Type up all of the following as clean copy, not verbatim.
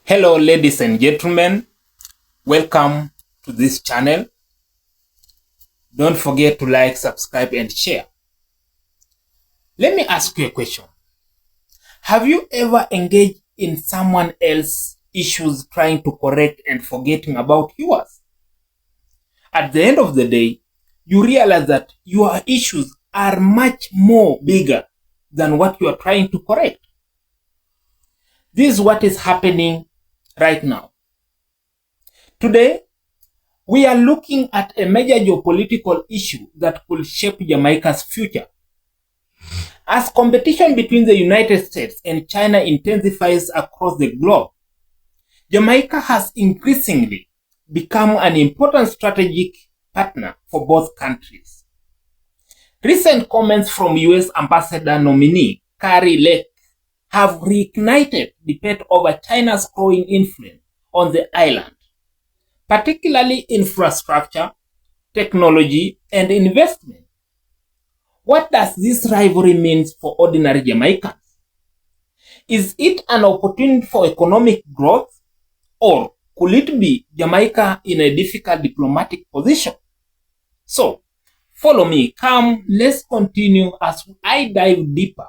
Hello ladies and gentlemen, welcome to this channel. Don't forget to like, subscribe and share. Let me ask you a question. Have you ever engaged in someone else's issues trying to correct and forgetting about yours? At the end of the day, you realize that your issues are much more bigger than what you are trying to correct. This is what is happening right now. Today, we are looking at a major geopolitical issue that could shape Jamaica's future. As competition between the United States and China intensifies across the globe, Jamaica has increasingly become an important strategic partner for both countries. Recent comments from US Ambassador nominee Kari Lake have reignited debate over China's growing influence on the island, particularly infrastructure, technology, and investment. What does this rivalry mean for ordinary Jamaicans? Is it an opportunity for economic growth, or could it be Jamaica in a difficult diplomatic position? So, follow me, come, let's continue as I dive deeper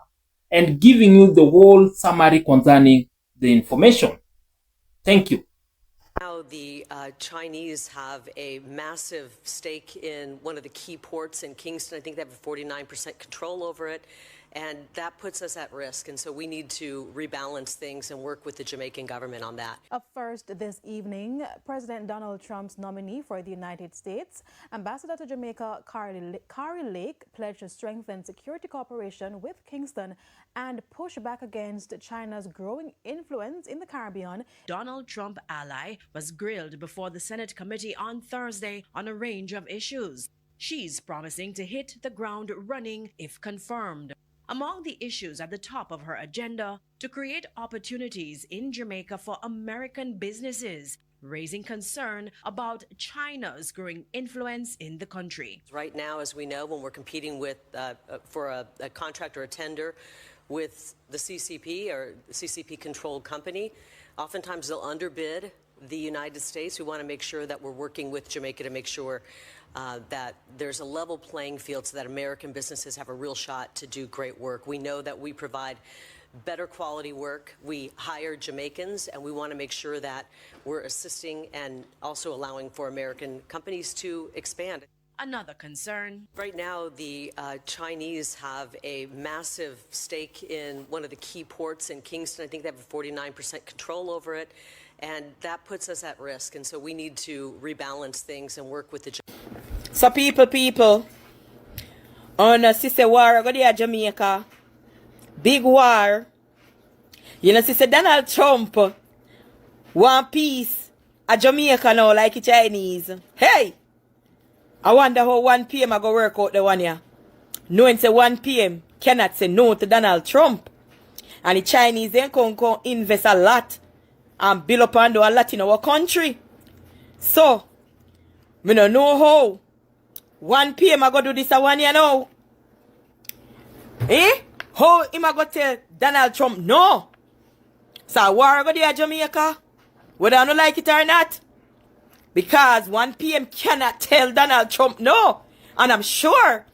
and giving you the whole summary concerning the information. Thank you. Now the Chinese have a massive stake in one of the key ports in Kingston. I think they have a 49% control over it, and that puts us at risk. And so we need to rebalance things and work with the Jamaican government on that. Up first this evening, President Donald Trump's nominee for the United States, Ambassador to Jamaica Kari Lake, pledged to strengthen security cooperation with Kingston and push back against China's growing influence in the Caribbean. Donald Trump ally was grilled before the Senate committee on Thursday on a range of issues. She's promising to hit the ground running if confirmed. Among the issues at the top of her agenda, to create opportunities in Jamaica for American businesses, raising concern about China's growing influence in the country. Right now, as we know, when we're competing with for a contract or a tender with the CCP or CCP-controlled company, oftentimes they'll underbid the United States. We want to make sure that we're working with Jamaica to make sure that there's a level playing field so that American businesses have a real shot to do great work. We know that we provide better quality work. We hire Jamaicans, and we want to make sure that we're assisting and also allowing for American companies to expand. Another concern. Right now, the Chinese have a massive stake in one of the key ports in Kingston. I think they have a 49% control over it, and that puts us at risk. And so we need to rebalance things and work with the... So people, on a sister war, go there Jamaica, big war. You know, sister Donald Trump, one piece at Jamaica now like the Chinese. Hey! I wonder how 1 p.m. I go work out the one here. Knowing say 1 p.m. cannot say no to Donald Trump. And the Chinese then can invest a lot and build up and do a lot in our country. So, me no know how 1 p.m. I go do this a one year now. Eh? How him I go tell Donald Trump no? So war go there Jamaica, whether I don't like it or not. Because 1 p.m. cannot tell Donald Trump no. And I'm sure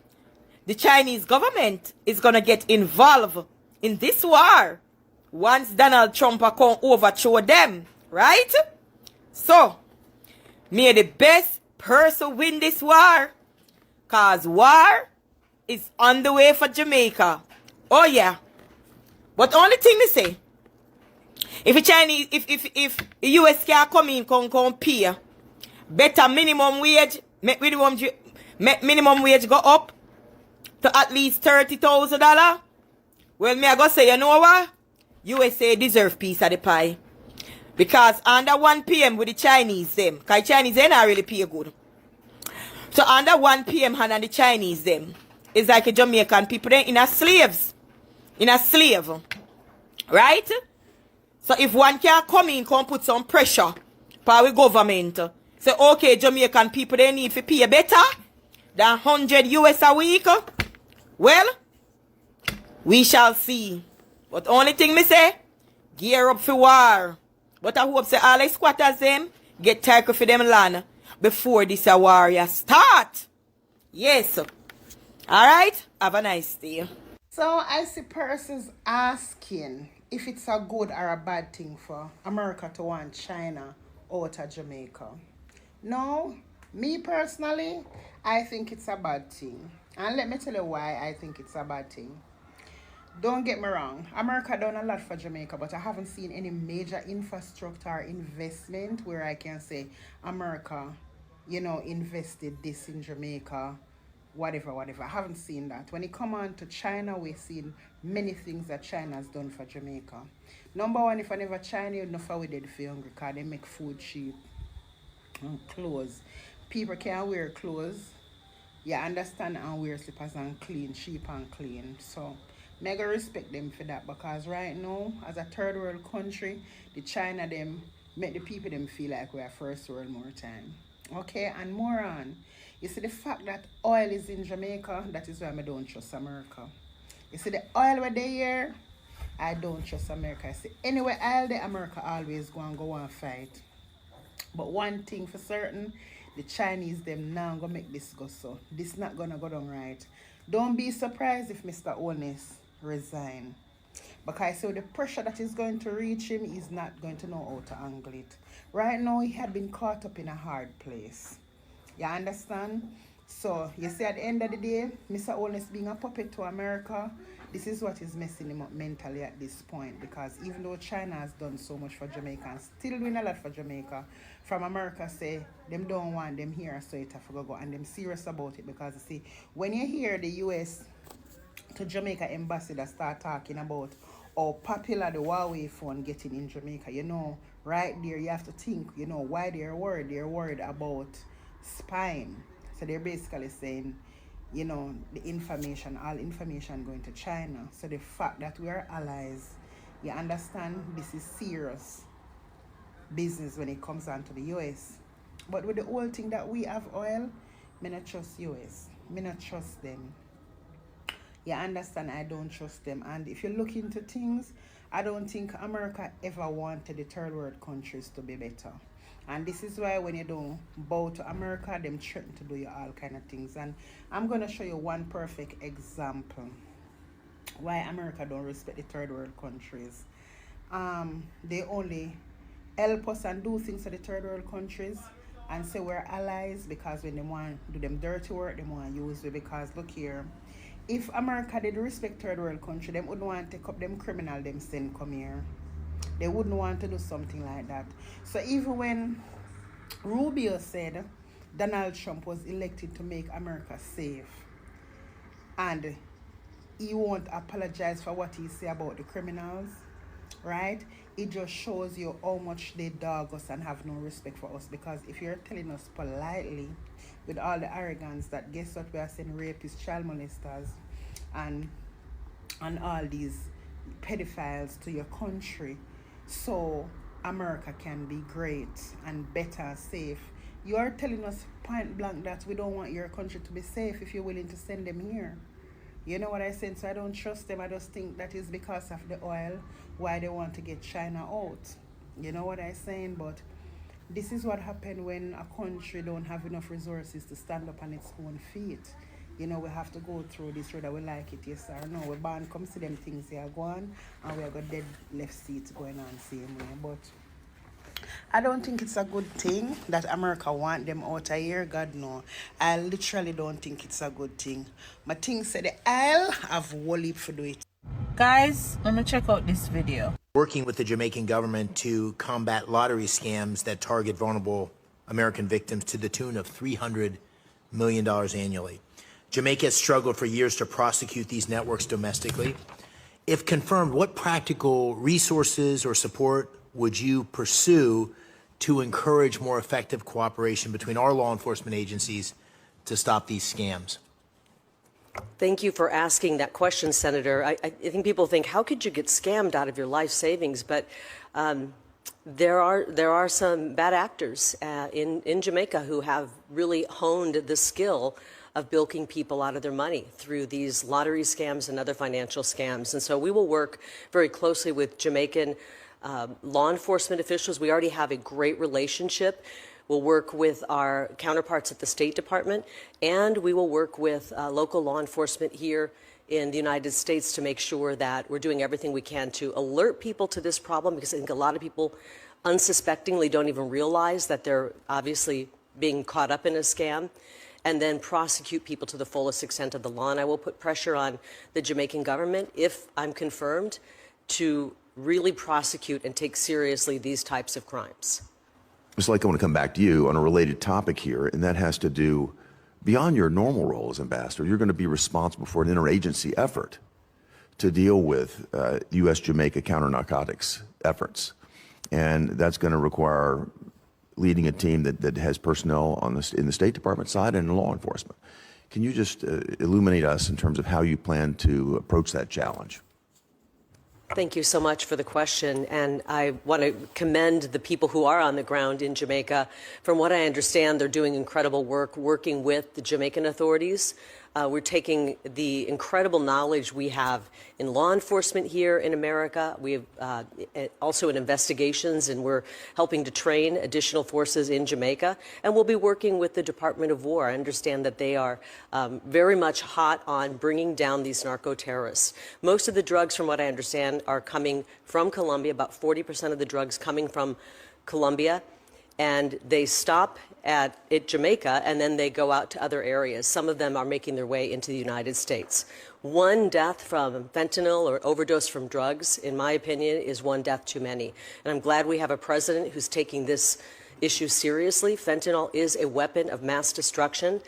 the Chinese government is going to get involved in this war once Donald Trump can overthrow them. Right? So, may the best person win this war. Because war is on the way for Jamaica. Oh yeah. But only thing me say, if the Chinese, if the US can come in, come pay, better minimum wage, make minimum wage go up to at least $30,000. Well, me I go say, you know what? USA deserve piece of the pie. Because under 1 p.m. with the Chinese them, because Chinese they not really pay good. So under 1 p.m. and the Chinese them, it's like a Jamaican people then in a slaves. In a slave. Right? So if one can come in, come put some pressure for our government. Say, okay, Jamaican people, they need to pay better than 100 US a week. Well, we shall see. But only thing me say, gear up for war. But I hope say all the squatters them get title for them land before this a warrior start. Yes. Alright? Have a nice day. So I see persons asking if it's a good or a bad thing for America to want China out of Jamaica. No, me personally, I think it's a bad thing. And let me tell you why I think it's a bad thing. Don't get me wrong, America done a lot for Jamaica, but I haven't seen any major infrastructure investment where I can say America, invested this in Jamaica, whatever. I haven't seen that. When it come on to China, we've seen many things that China has done for Jamaica. Number one, if I never China, you'd know how we did for hungry, because they make food cheap and clothes. People can wear clothes, understand, and wear slippers and clean, cheap and clean. So mega respect them for that, because right now, as a third world country, the China them make the people them feel like we're first world more time. Okay, and more on. You see the fact that oil is in Jamaica, that is why I don't trust America. You see the oil where they here, I don't trust America. I see anywhere oil there, America always go and fight. But one thing for certain, the Chinese them now gonna make this go so. This not gonna go down right. Don't be surprised if Mr. Onis resign. Because I say the pressure that is going to reach him, he's not going to know how to angle it. Right now, he had been caught up in a hard place. You understand? So, you see, at the end of the day, Mr. Onis being a puppet to America, this is what is messing him up mentally at this point. Because even though China has done so much for Jamaica and still doing a lot for Jamaica, from America say, them don't want them here, so it have to go. And them serious about it. Because, you see, when you hear the U.S. to Jamaica ambassador start talking about how popular the Huawei phone getting in Jamaica, right there you have to think, why they're worried. They're worried about spying. So they're basically saying, the information, all information going to China. So the fact that we are allies, you understand, this is serious business when it comes down to the US. But with the whole thing that we have oil, I not trust US. I not trust them. You understand, I don't trust them. And if you look into things, I don't think America ever wanted the third world countries to be better. And this is why when you don't bow to America, them threaten to do you all kind of things. And I'm going to show you one perfect example why America don't respect the third world countries. They only help us and do things for the third world countries and say we're allies, because when they want to do them dirty work, they want to use it. Because look here, if America did respect third world country, they wouldn't want to take up them criminal them send come here. They wouldn't want to do something like that. So even when Rubio said Donald Trump was elected to make America safe, and he won't apologize for what he said about the criminals, right? It just shows you how much they dog us and have no respect for us. Because if you're telling us politely, with all the arrogance, that guess what, we are saying rapists, child molesters, and all these pedophiles to your country, so America can be great and better, safe. You are telling us point blank that we don't want your country to be safe if you're willing to send them here. You know what I said? So I don't trust them. I just think that is because of the oil, why they want to get China out. You know what I'm saying? But this is what happened when a country don't have enough resources to stand up on its own feet. We have to go through this, whether we like it, yes or no. We born come see them things here go on, and we have got dead left seats going on same way. But I don't think it's a good thing that America want them out of here. God no. I literally don't think it's a good thing. My thing said the I'll have whole heap for do it. Guys, let me check out this video. Working with the Jamaican government to combat lottery scams that target vulnerable American victims to the tune of $300 million annually. Jamaica has struggled for years to prosecute these networks domestically. If confirmed, what practical resources or support would you pursue to encourage more effective cooperation between our law enforcement agencies to stop these scams? Thank you for asking that question, Senator. I think people think, how could you get scammed out of your life savings? But there are some bad actors in Jamaica who have really honed the skill of bilking people out of their money through these lottery scams and other financial scams. And so we will work very closely with Jamaican law enforcement officials. We already have a great relationship. We'll work with our counterparts at the State Department, and we will work with local law enforcement here in the United States to make sure that we're doing everything we can to alert people to this problem, because I think a lot of people unsuspectingly don't even realize that they're obviously being caught up in a scam, and then prosecute people to the fullest extent of the law. And I will put pressure on the Jamaican government, if I'm confirmed, to really prosecute and take seriously these types of crimes. Ms. Lake, I want to come back to you on a related topic here, and that has to do, beyond your normal role as ambassador, you're going to be responsible for an interagency effort to deal with U.S.-Jamaica counter-narcotics efforts. And that's going to require leading a team that has personnel in the State Department side and in law enforcement. Can you just illuminate us in terms of how you plan to approach that challenge? Thank you so much for the question. And I want to commend the people who are on the ground in Jamaica. From what I understand, they're doing incredible work working with the Jamaican authorities. We're taking the incredible knowledge we have in law enforcement here in America. We have also in investigations, and we're helping to train additional forces in Jamaica. And we'll be working with the Department of War. I understand that they are very much hot on bringing down these narco-terrorists. Most of the drugs, from what I understand, are coming from Colombia, about 40% of the drugs coming from Colombia. And they stop at Jamaica, and then they go out to other areas. Some of them are making their way into the United States. One death from fentanyl or overdose from drugs, in my opinion, is one death too many. And I'm glad we have a president who's taking this issue seriously. Fentanyl is a weapon of mass destruction.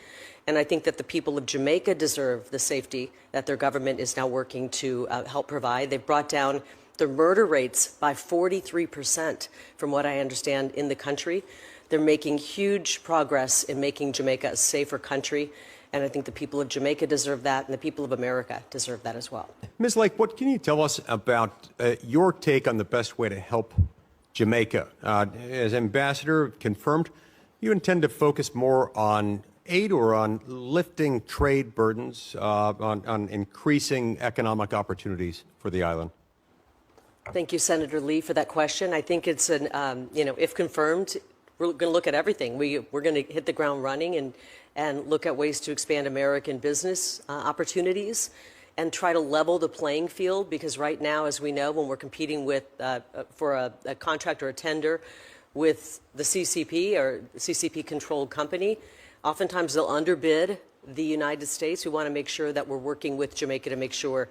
And I think that the people of Jamaica deserve the safety that their government is now working to help provide. They've brought down the murder rates by 43%, from what I understand, in the country. They're making huge progress in making Jamaica a safer country, and I think the people of Jamaica deserve that, and the people of America deserve that as well. Ms. Lake, what can you tell us about your take on the best way to help Jamaica? As ambassador confirmed, you intend to focus more on aid or on lifting trade burdens, on increasing economic opportunities for the island? Thank you, Senator Lee, for that question. I think it's an, if confirmed, we're going to look at everything. We're going to hit the ground running and look at ways to expand American business opportunities and try to level the playing field, because right now, as we know, when we're competing with for a contract or a tender with the CCP or CCP-controlled company, oftentimes they'll underbid the United States. We want to make sure that we're working with Jamaica to make sure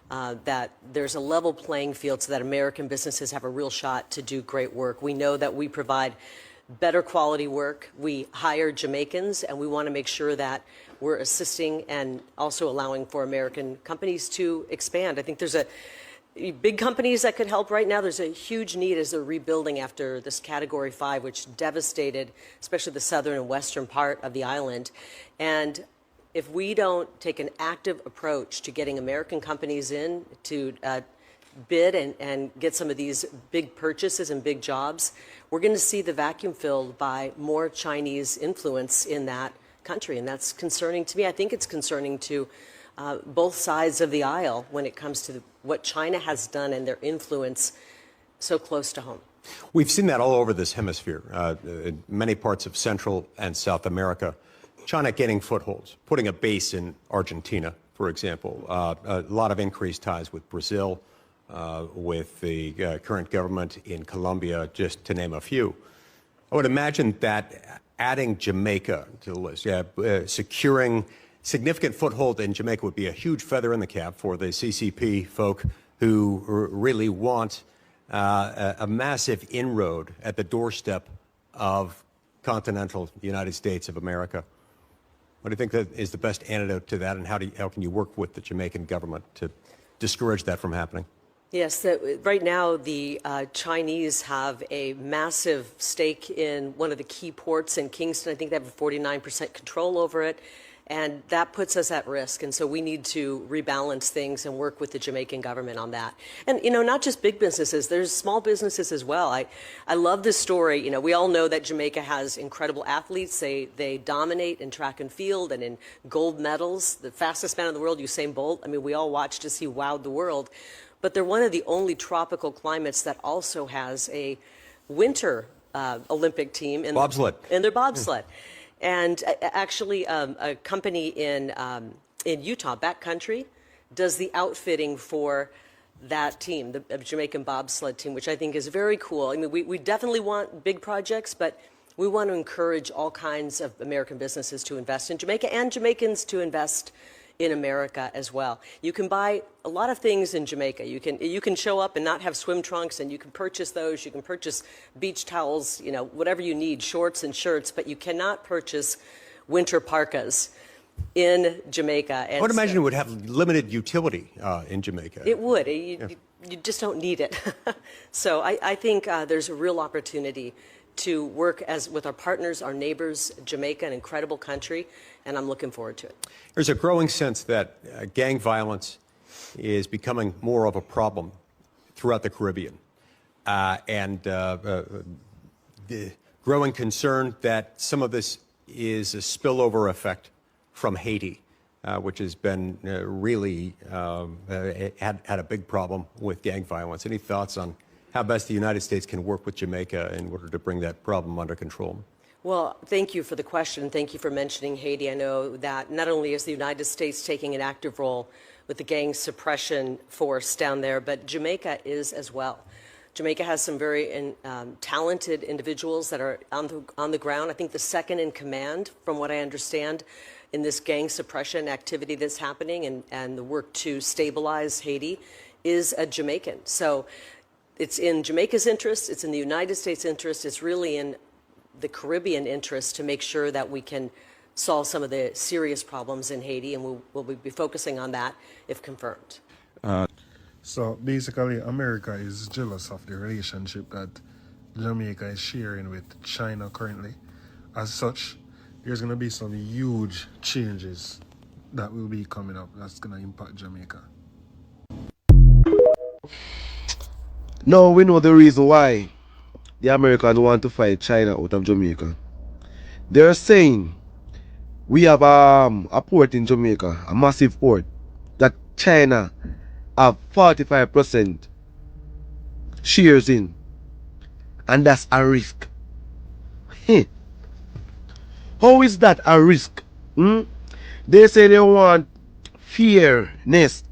that there's a level playing field so that American businesses have a real shot to do great work. We know that we provide better quality work. We hire Jamaicans, and we want to make sure that we're assisting and also allowing for American companies to expand. I think there's big companies that could help right now. There's a huge need as they're rebuilding after this Category 5, which devastated especially the southern and western part of the island. And if we don't take an active approach to getting American companies in to bid and get some of these big purchases and big jobs, we're going to see the vacuum filled by more Chinese influence in that country. And that's concerning to me. I think it's concerning to both sides of the aisle when it comes to what China has done and their influence so close to home. We've seen that all over this hemisphere, in many parts of Central and South America. China gaining footholds, putting a base in Argentina, for example, a lot of increased ties with Brazil, with the current government in Colombia, just to name a few. I would imagine that adding Jamaica to the list, securing significant foothold in Jamaica would be a huge feather in the cap for the CCP folk who really want a massive inroad at the doorstep of continental United States of America. What do you think that is the best antidote to that, and how can you work with the Jamaican government to discourage that from happening? Yes, right now the Chinese have a massive stake in one of the key ports in Kingston. I think they have a 49% control over it, and that puts us at risk. And so we need to rebalance things and work with the Jamaican government on that. And, not just big businesses, there's small businesses as well. I love this story. We all know that Jamaica has incredible athletes. They dominate in track and field and in gold medals. The fastest man in the world, Usain Bolt. I mean, we all watched as he wowed the world. but they're one of the only tropical climates that also has a winter Olympic team in Bobsled. in their bobsled. And actually, a company in Utah, backcountry, does the outfitting for that team, the Jamaican bobsled team, which I think is very cool. I mean, we definitely want big projects, but we want to encourage all kinds of American businesses to invest in Jamaica and Jamaicans to invest in America as well. You can buy a lot of things in Jamaica. You can show up and not have swim trunks, and you can purchase those. You can purchase beach towels, you know, whatever you need, shorts and shirts, but you cannot purchase winter parkas in Jamaica. And I would imagine it would have limited utility in Jamaica. it would. You just don't need it. So I think there's a real opportunity to work with our partners, our neighbors. Jamaica, an incredible country, and I'm looking forward to it. There's a growing sense that gang violence is becoming more of a problem throughout the Caribbean. And the growing concern that some of this is a spillover effect from Haiti, which has been really had a big problem with gang violence. Any thoughts on how best the United States can work with Jamaica in order to bring that problem under control? Well, thank you for the question. Thank you for mentioning Haiti. I know that not only is the United States taking an active role with the gang suppression force down there, but Jamaica is as well. Jamaica has some very talented individuals that are on the ground. I think the second in command, from what I understand, in this gang suppression activity that's happening and the work to stabilize Haiti is a Jamaican. So it's in Jamaica's interest, it's in the United States' interest, it's really in the Caribbean interest to make sure that we can solve some of the serious problems in Haiti, and we'll be focusing on that if confirmed. So basically, America is jealous of the relationship that Jamaica is sharing with China currently. As such, there's going to be some huge changes that will be coming up that's going to impact Jamaica. Now we know the reason why the Americans want to fight China out of Jamaica. They're saying we have a port in Jamaica, a massive port, that China have 45% shares in, and that's a risk. How is that a risk? They say they want fairness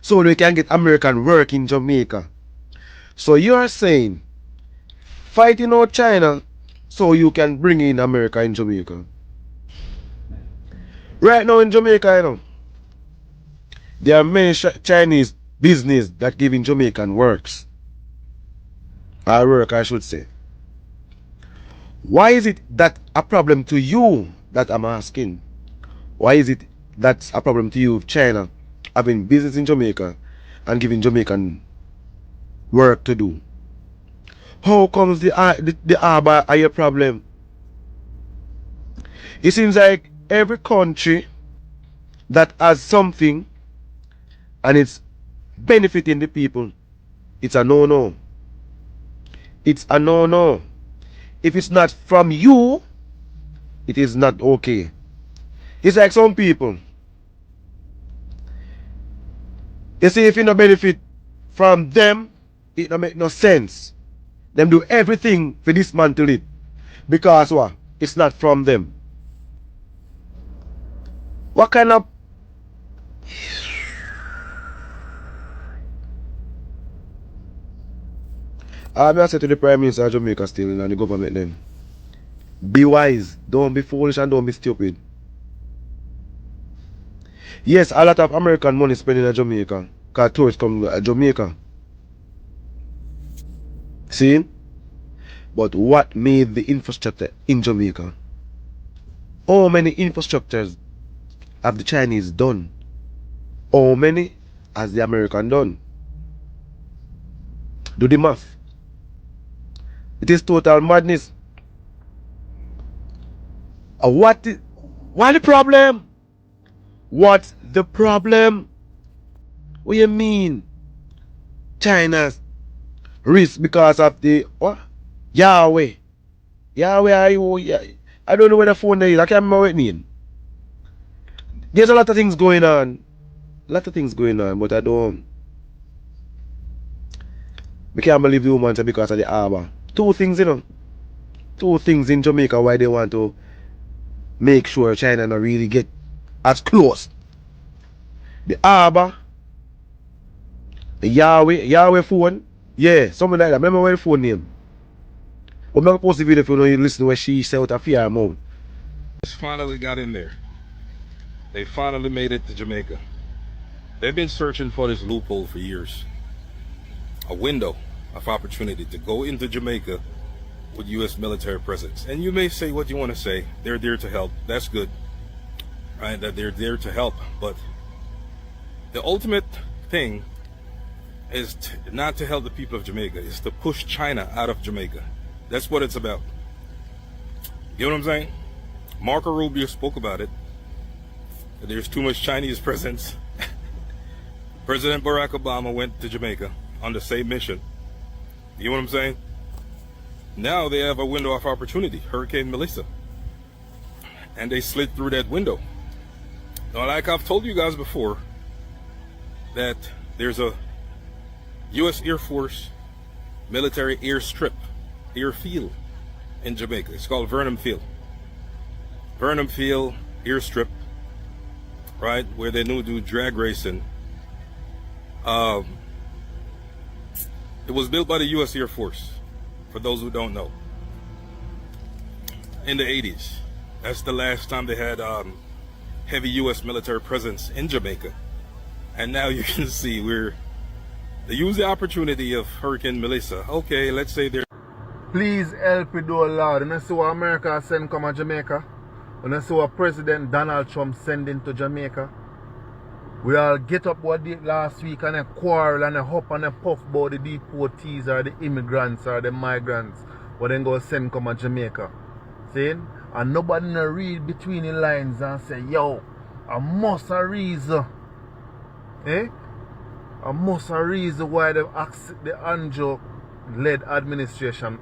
so they can get American work in Jamaica. So you're saying fighting out China so you can bring in America in Jamaica. Right now in Jamaica, you know, there are many Chinese business that giving Jamaican works. Or work, I should say. Why is it that a problem to you that I'm asking? Why is it that's a problem to you, China, having business in Jamaica and giving Jamaican work to do? How comes the harbor are your problem? It seems like every country that has something and it's benefiting the people, it's a no-no. It's a no-no. If it's not from you, it is not okay. It's like some people. You see, if you no benefit from them, it don't make no sense. Them do everything to dismantle it. Because what? It's not from them. What kind of... I say to the Prime Minister of Jamaica still and the government then, be wise, don't be foolish and don't be stupid. Yes, a lot of American money spending in Jamaica because tourists come to Jamaica. See? But what made the infrastructure in Jamaica? How many infrastructures have the Chinese done? How many has the American done? Do the math. It is total madness. What the problem? What's the problem? What do you mean? China's risk because of the what? Yahweh. Yahweh, I don't know where the phone is. I can't remember what it means. There's a lot of things going on. But I don't. I can't believe the woman said because of the harbor. Two things, you know. Two things in Jamaica why they want to make sure China not really get as close. The harbor, the Yahweh phone. Yeah, something like that. Remember what the phone name? But I'm not post the video if you know you listen to what she said with a fear mouth. Just finally got in there. They finally made it to Jamaica. They've been searching for this loophole for years. A window of opportunity to go into Jamaica with U.S. military presence. And you may say what you want to say. They're there to help. That's good. Right? That they're there to help. But the ultimate thing is not to help the people of Jamaica. It's to push China out of Jamaica. That's what it's about. You know what I'm saying? Marco Rubio spoke about it. There's too much Chinese presence. President Barack Obama went to Jamaica on the same mission. You know what I'm saying? Now they have a window of opportunity, Hurricane Melissa. And they slid through that window. Now, like I've told you guys before, that there's a U.S. Air Force military airfield in Jamaica. It's called Vernon Field. Vernon Field airstrip, right, where they do drag racing. It was built by the U.S. Air Force, for those who don't know, in the 80s. That's the last time they had heavy U.S. military presence in Jamaica. And now you can see they use the opportunity of Hurricane Melissa. Okay, let's say they're... Please help me do a lot. And I see what America send come to Jamaica. And I see what President Donald Trump sending to Jamaica. We all get up what did last week and a quarrel and a hop and a puff about the deportees or the immigrants or the migrants. What then go send come to Jamaica. See? And nobody no read between the lines and say, yo, I must a reason. Eh? I must a reason why the Andrew-led administration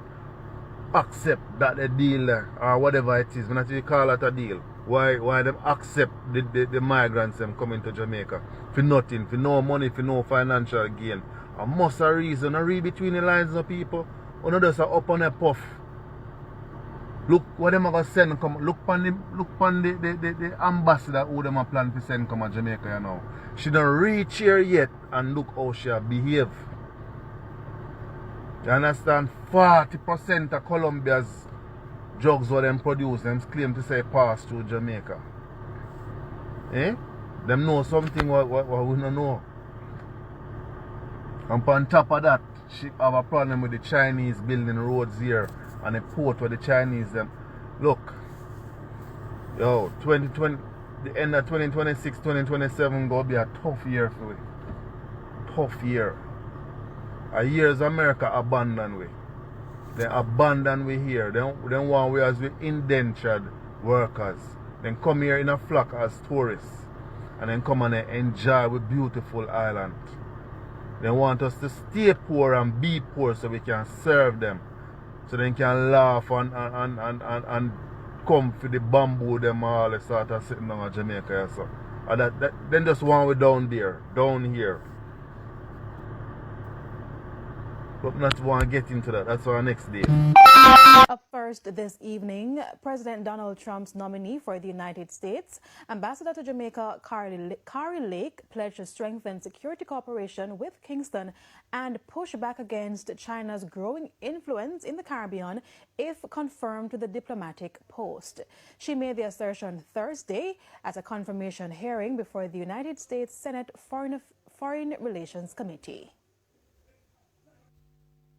accept that the deal or whatever it is. When I call it a deal. Why them accept the migrants them coming to Jamaica for nothing, for no money, for no financial gain. I must a reason. I read between the lines of people. Or not just up on a puff. Look what them are gonna send come. Look on the ambassador who them are planning to send come to Jamaica, you know. She don't reach here yet and look how she behave. You understand? 40% of Colombia's drugs what them produce, them claim to say pass through Jamaica. Eh? Them know something what we don't know. And on top of that, she have a problem with the Chinese building roads here and a port where the Chinese them. Look, yo, 2020, the end of 2026, 2027 gonna be a tough year for we. Tough year. A years America abandon we. They abandon we here. They want we as we indentured workers. Then come here in a flock as tourists. And then come and enjoy with beautiful island. They want us to stay poor and be poor so we can serve them. So they can laugh and come for the bamboo them all they sort of sitting down in Jamaica. So. And then just want we down there, down here. But not want to get into that. That's our next day. Up first this evening, President Donald Trump's nominee for the United States, Ambassador to Jamaica Kari Lake, pledged to strengthen security cooperation with Kingston and push back against China's growing influence in the Caribbean if confirmed to the diplomatic post. She made the assertion Thursday at a confirmation hearing before the United States Senate Foreign Relations Committee.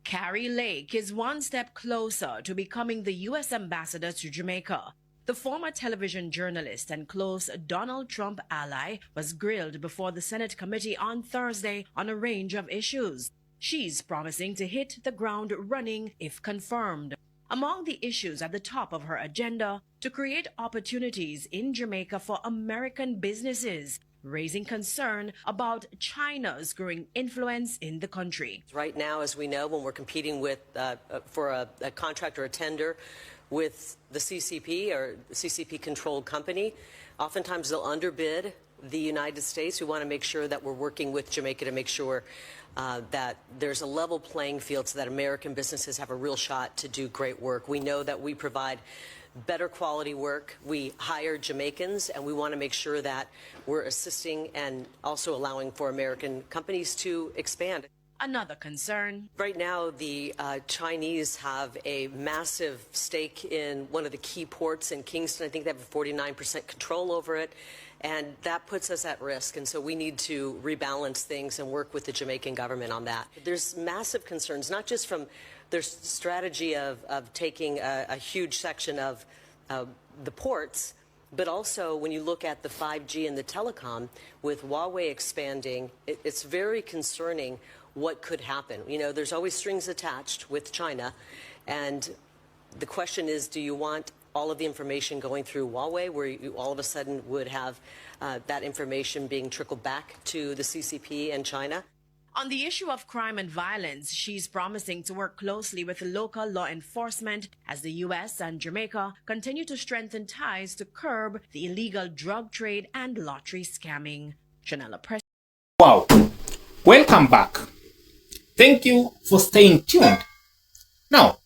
Kari Lake is one step closer to becoming the U.S. ambassador to Jamaica. The former television journalist and close Donald Trump ally was grilled before the Senate committee on Thursday on a range of issues. She's promising to hit the ground running if confirmed. Among the issues at the top of her agenda, to create opportunities in Jamaica for American businesses, raising concern about China's growing influence in the country. Right now, as we know, when we're competing with for a contract or a tender with the CCP or the CCP-controlled company, oftentimes they'll underbid the United States. We want to make sure that we're working with Jamaica to make sure that there's a level playing field so that American businesses have a real shot to do great work. We know that we provide better quality work. We hire Jamaicans, and we want to make sure that we're assisting and also allowing for American companies to expand. Another concern. Right now, the Chinese have a massive stake in one of the key ports in Kingston. I think they have a 49% control over it, and that puts us at risk. And so we need to rebalance things and work with the Jamaican government on that. There's massive concerns, not just from their strategy of taking a huge section of the ports, but also when you look at the 5G and the telecom, with Huawei expanding, it's very concerning what could happen. You know, there's always strings attached with China, and the question is, do you want all of the information going through Huawei, where you all of a sudden would have that information being trickled back to the CCP and China? On the issue of crime and violence, she's promising to work closely with local law enforcement as the U.S. and Jamaica continue to strengthen ties to curb the illegal drug trade and lottery scamming. Janella Press. Wow. Welcome back. Thank you for staying tuned. Now,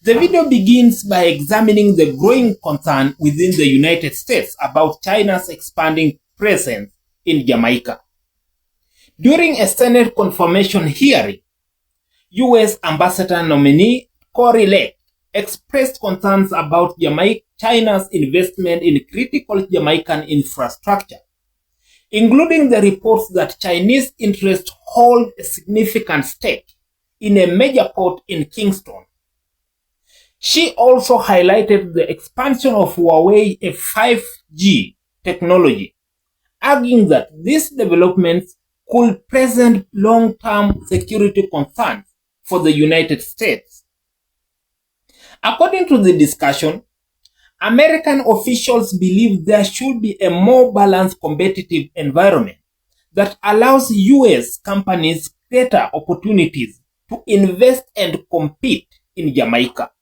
the video begins by examining the growing concern within the United States about China's expanding presence in Jamaica. During a Senate confirmation hearing, U.S. Ambassador nominee Kari Lake expressed concerns about China's investment in critical Jamaican infrastructure, including the reports that Chinese interests hold a significant stake in a major port in Kingston. She also highlighted the expansion of Huawei 5G technology, arguing that these developments could present long-term security concerns for the United States. According to the discussion, American officials believe there should be a more balanced competitive environment that allows U.S. companies greater opportunities to invest and compete in Jamaica.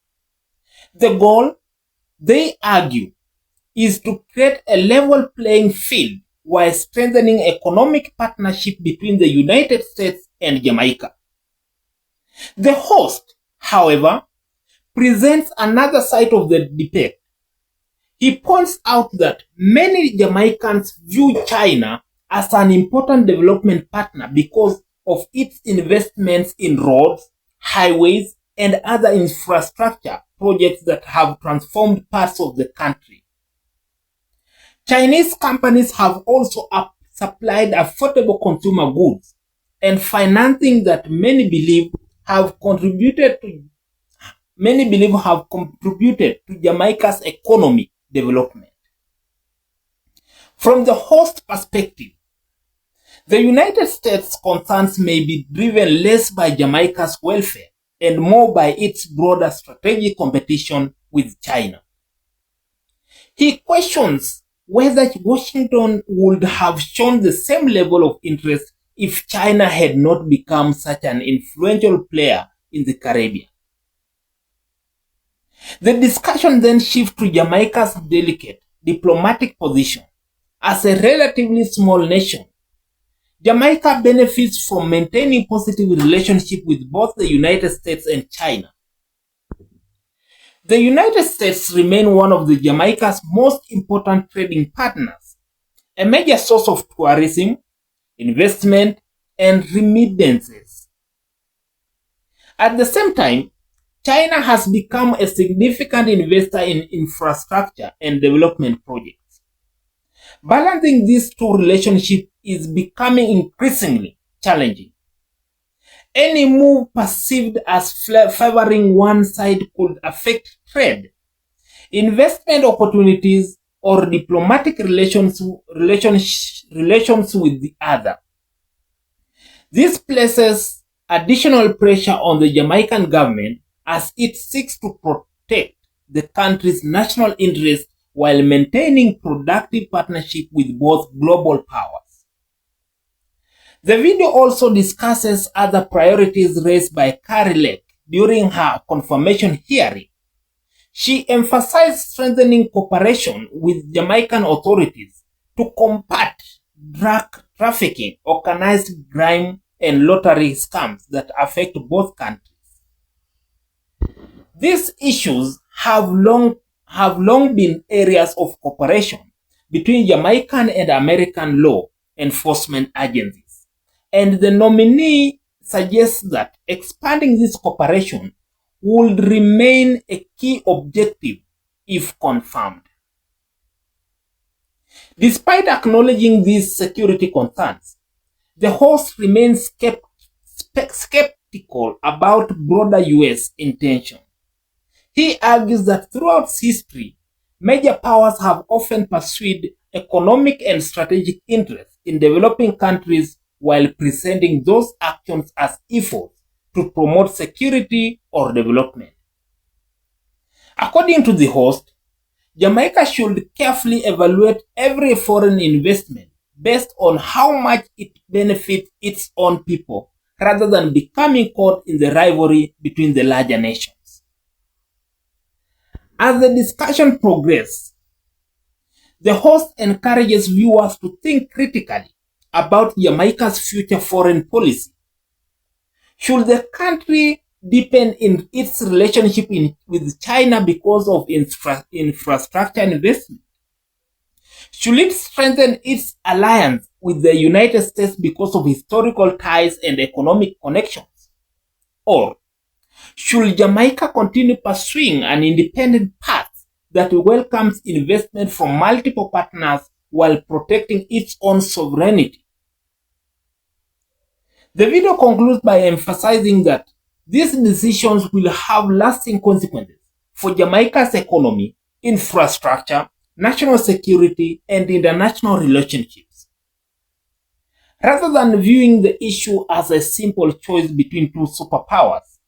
The goal, they argue, is to create a level playing field while strengthening economic partnership between the United States and Jamaica. The host, however, presents another side of the debate. He points out that many Jamaicans view China as an important development partner because of its investments in roads, highways, and other infrastructure projects that have transformed parts of the country. Chinese companies have also supplied affordable consumer goods and financing that many believe have contributed to Jamaica's economic development. From the host perspective, the United States' concerns may be driven less by Jamaica's welfare and more by its broader strategic competition with China. He questions whether Washington would have shown the same level of interest if China had not become such an influential player in the Caribbean. The discussion then shifts to Jamaica's delicate diplomatic position. As a relatively small nation, Jamaica benefits from maintaining positive relationships with both the United States and China. The United States remain one of Jamaica's most important trading partners, a major source of tourism, investment, and remittances. At the same time, China has become a significant investor in infrastructure and development projects. Balancing these two relationships is becoming increasingly challenging. Any move perceived as favoring one side could affect trade, investment opportunities, or diplomatic relations with the other. This places additional pressure on the Jamaican government as it seeks to protect the country's national interests while maintaining productive partnership with both global powers. The video also discusses other priorities raised by Kari Lake during her confirmation hearing. She emphasized strengthening cooperation with Jamaican authorities to combat drug trafficking, organized crime, and lottery scams that affect both countries. These issues have long been areas of cooperation between Jamaican and American law enforcement agencies, and the nominee suggests that expanding this cooperation would remain a key objective if confirmed. Despite acknowledging these security concerns, the host remains skeptical about broader U.S. intention. He argues that throughout history, major powers have often pursued economic and strategic interests in developing countries while presenting those actions as efforts to promote security or development. According to the host, Jamaica should carefully evaluate every foreign investment based on how much it benefits its own people rather than becoming caught in the rivalry between the larger nations. As the discussion progresses, the host encourages viewers to think critically about Jamaica's future foreign policy. Should the country deepen in its relationship with China because of infrastructure investment? Should it strengthen its alliance with the United States because of historical ties and economic connections? Or should Jamaica continue pursuing an independent path that welcomes investment from multiple partners while protecting its own sovereignty? The video concludes by emphasizing that these decisions will have lasting consequences for Jamaica's economy, infrastructure, national security, and international relationships. Rather than viewing the issue as a simple choice between two superpowers,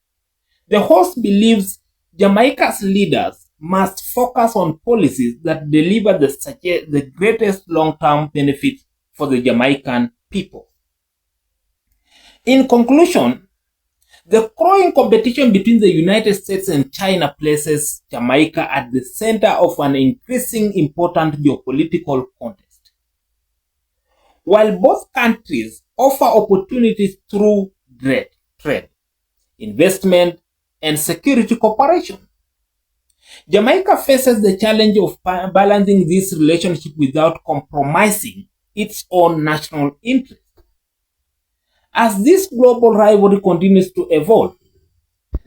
the host believes Jamaica's leaders must focus on policies that deliver the greatest long-term benefits for the Jamaican people. In conclusion, the growing competition between the United States and China places Jamaica at the center of an increasingly important geopolitical contest. While both countries offer opportunities through trade, investment, and security cooperation, Jamaica faces the challenge of balancing this relationship without compromising its own national interest. As this global rivalry continues to evolve,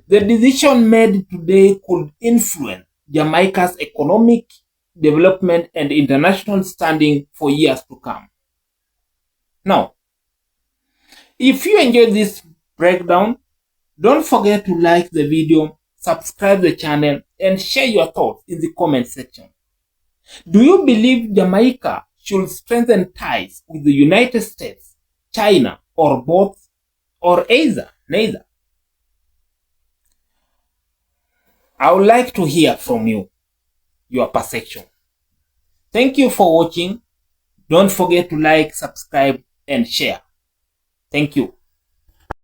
the decision made today could influence Jamaica's economic development and international standing for years to come. Now, if you enjoyed this breakdown, don't forget to like the video, subscribe the channel, and share your thoughts in the comment section. Do you believe Jamaica should strengthen ties with the United States, China, or both, or neither? I would like to hear from you, your perception. Thank you for watching. Don't forget to like, subscribe, and share. Thank you.